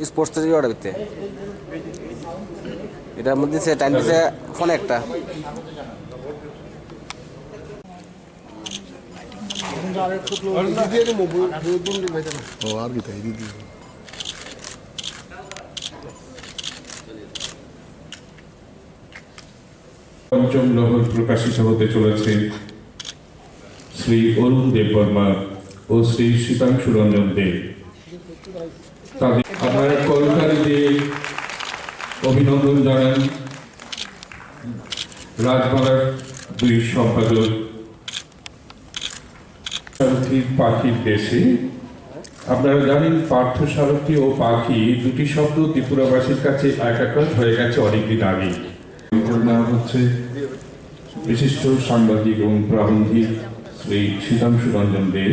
স্পোর্টসের অর্ডার দিতে এটার মধ্যে সে টাইম দিছে ফোনে একটা পঞ্চম লহর প্রকাশিত হতে চলেছে শ্রী অরুণ দেববর্মা ও শ্রী শীতাংশু রঞ্জন দেব। তাদের আপনারা কলকারি দিয়ে অভিনন্দন জানান রাজবাড়ার দুই সম্পাদক। পাখির দেশে আপনারা জানেন পার্থসারথী ও পাখি দুটি শব্দ ত্রিপুরাবাসীর কাছে একাকার হয়ে গেছে অনেকদিন আগে। নাম হচ্ছে বিশিষ্ট সাংবাদিক এবং প্রাবন্ধিক শ্রী শীতাংশু রঞ্জন দেব,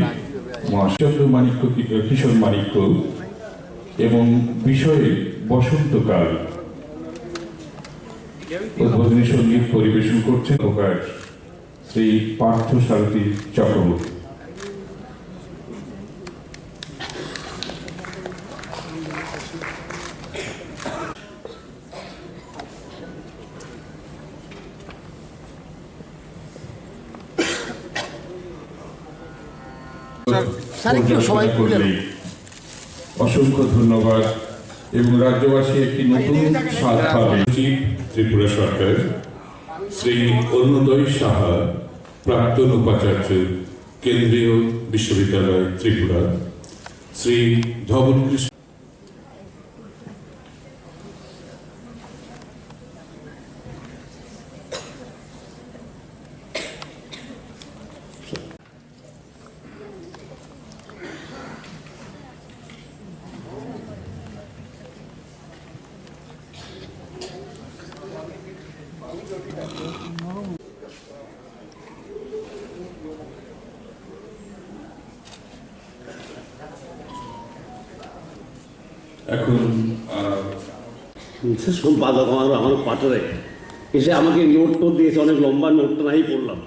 মহাশব্দ মাণিক্য কিশোর মাণিক্য এবং বিষয়ে বসন্তকাল। উদ্বোধনী সঙ্গীত পরিবেশন করছেন ওকার শ্রী পার্থসারথী চক্রবর্তী। অসংখ্য ধন্যবাদ এবং রাজ্যবাসী একটি নতুন স্বাদ পাবে। ত্রিপুরা সরকার শ্রী অরুণোদয় সাহা, প্রাক্তন উপাচার্য, কেন্দ্রীয় বিশ্ববিদ্যালয় ত্রিপুরা, শ্রী ধবল কৃষ্ণ এখন সম্পাদক আমার পাঠারে এসে আমাকে নোট তো দিয়েছে, অনেক লম্বা নোটটা নাই পড়লাম।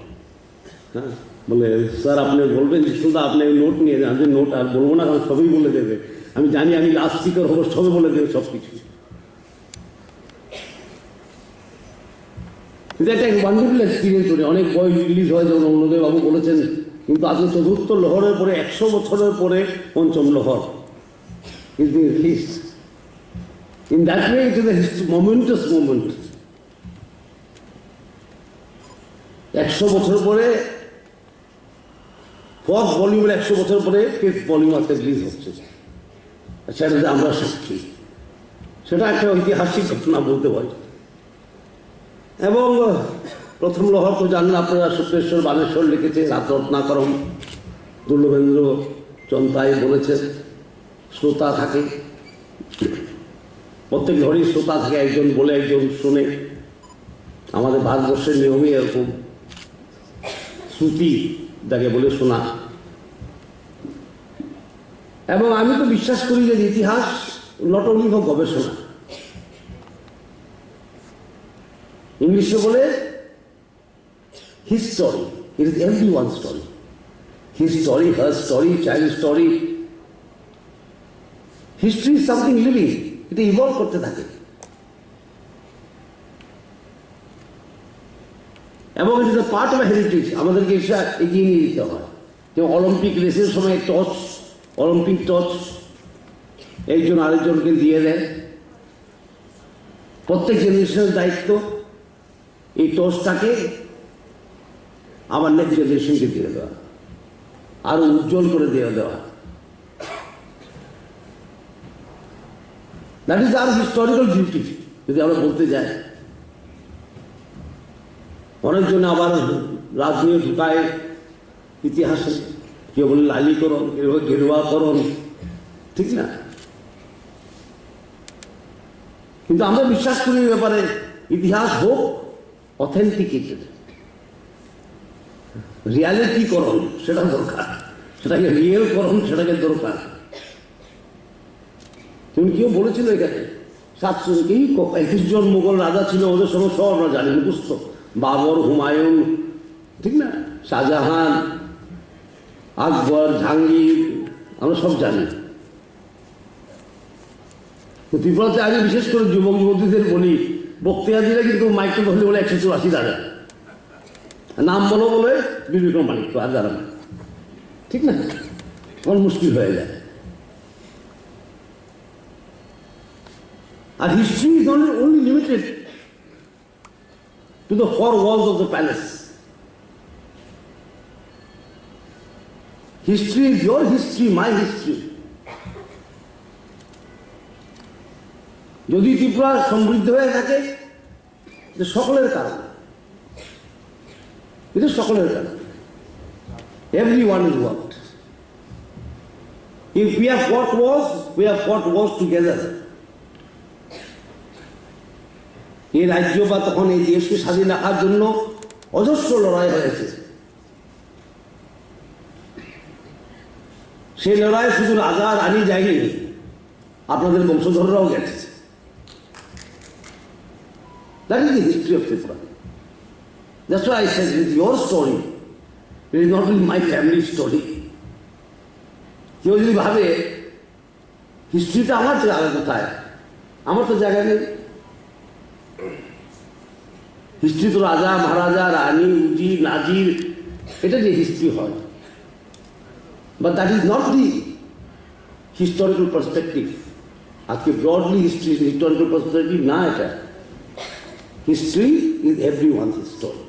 হ্যাঁ, বলে স্যার আপনি বলবেন যে শুধু আপনি নোট নিয়ে যান, যে নোট আর বলবো না কারণ সবই বলে দেবে। আমি জানি আমি লাস্ট স্পিকার হবো, সবই বলে দেবে সব কিছু। কিন্তু একটা ওয়ান্ডারফুল এক্সপিরিয়েন্স করি। অনেক বই রিলিজ হয় যেমন অন্যদেব বাবু বলেছেন, কিন্তু আজকে চতুর্থ লহরের পরে 100 বছরের পরে পঞ্চম লহর is being released. In that way, it is a momentous moment. 100 বছর পরে ফোর্থ ভলিউমের 100 বছর পরে ফিফথ ভলিউম আজকে রিলিজ হচ্ছে। সেটা যে আমরা সাক্ষী, সেটা একটা ঐতিহাসিক ঘটনা বলতে পারি। এবং প্রথম লহর তো জানেন আপনারা, শুক্লেশ্বর বানেশ্বর লিখেছে, রাতরত্নাকরম, দুর্লভেন্দ্র চন্তাই বলেছে। শ্রোতা থাকে, প্রত্যেক ঘরেই শ্রোতা থাকে, একজন বলে একজন শোনে। আমাদের ভারতবর্ষের নিয়মই এরকম, শ্রুতি যাকে বলে শোনা। এবং আমি তো বিশ্বাস করি যে ইতিহাস নট অনলি ফর গবেষণা। ইংলিশে বলে history, it is every one story. His story, her story, child story. History is something living, এটা ইভলভ করতে থাকে। এবং it is a part of heritage. আমাদেরকে এটা এগিয়ে নিয়ে যেতে হয়। যেমন অলিম্পিক রেসের সময় টর্চ, অলিম্পিক টর্চ একজন আরেকজনকে দিয়ে দেয়। প্রত্যেক জেনারেশনের দায়িত্ব এই টর্চটাকে আবার নেক্সট জেনারেশনকে দিয়ে দেওয়া, আরো উজ্জ্বল করে দিয়ে দেওয়া। That is our historical beauty যদি আমরা বলতে যাই। অনেকজন আবার রাজনীতি ঢুকায় ইতিহাসে, কেউ বলে লালীকরণ, কেউ গেরুয়াকরণ, ঠিক না? কিন্তু আমরা বিশ্বাস করি এই ব্যাপারে ইতিহাস হোক অথেন্টিকেটেড, রিয়ালিটিকরণ সেটা দরকার, সেটাকে রিয়েলকরণ সেটাকে দরকার। তুমি কেউ বলেছিল এখানে 721 জন মুঘল রাজা ছিল, ওদের সঙ্গে সব আমরা জানি মুখস্থ। বাবর, হুমায়ুন, ঠিক না, শাহজাহান, আকবর, জাহাঙ্গীর, আমরা সব জানি। তো ত্রিপুরাতে আমি বিশেষ করে যুবক যুবতীদের বলি, বক্তৃতা দিলে কিন্তু মাইক্রো ধরলে বলে 184 দাঁড়ায়, নাম বলো বলে বিবেকম মানিক আর দাঁড়া না, ঠিক না? তখন মুশকিল হয়ে যায়। আর history is only limited to the four walls of the palace. History is your history, my history. যদি ত্রিপুরা সমৃদ্ধ হয়ে থাকে, এটা সকলের কারণ, এটা সকলের কারণ। Everyone is worked. If we have fought wars, we have fought wars together. এই রাজ্য বা তখন এই দেশকে স্বাধীন রাখার জন্য অজস্র লড়াই হয়েছে। সেই লড়াই শুধু রাজা রানী যায়নি, আপনাদের বংশধররাও গেছে। That is the history of Tripura. That's why I said it is your story. It is not only my family story. কেউ যদি ভাবে হিস্ট্রিটা আমার জায়গা কোথায়, আমার তো জায়গা নেই। হিস্ট্রি তো রাজা মহারাজা রানী উজির নাজির, এটা যে হিস্ট্রি হয়। But that is not the historical perspective. আজকে ব্রডলি হিস্ট্রি হিস্টোরিক্যাল পার্সপেক্টিভ না, এটা হিস্ট্রি ইজ এভরিওয়ানস স্টোরি।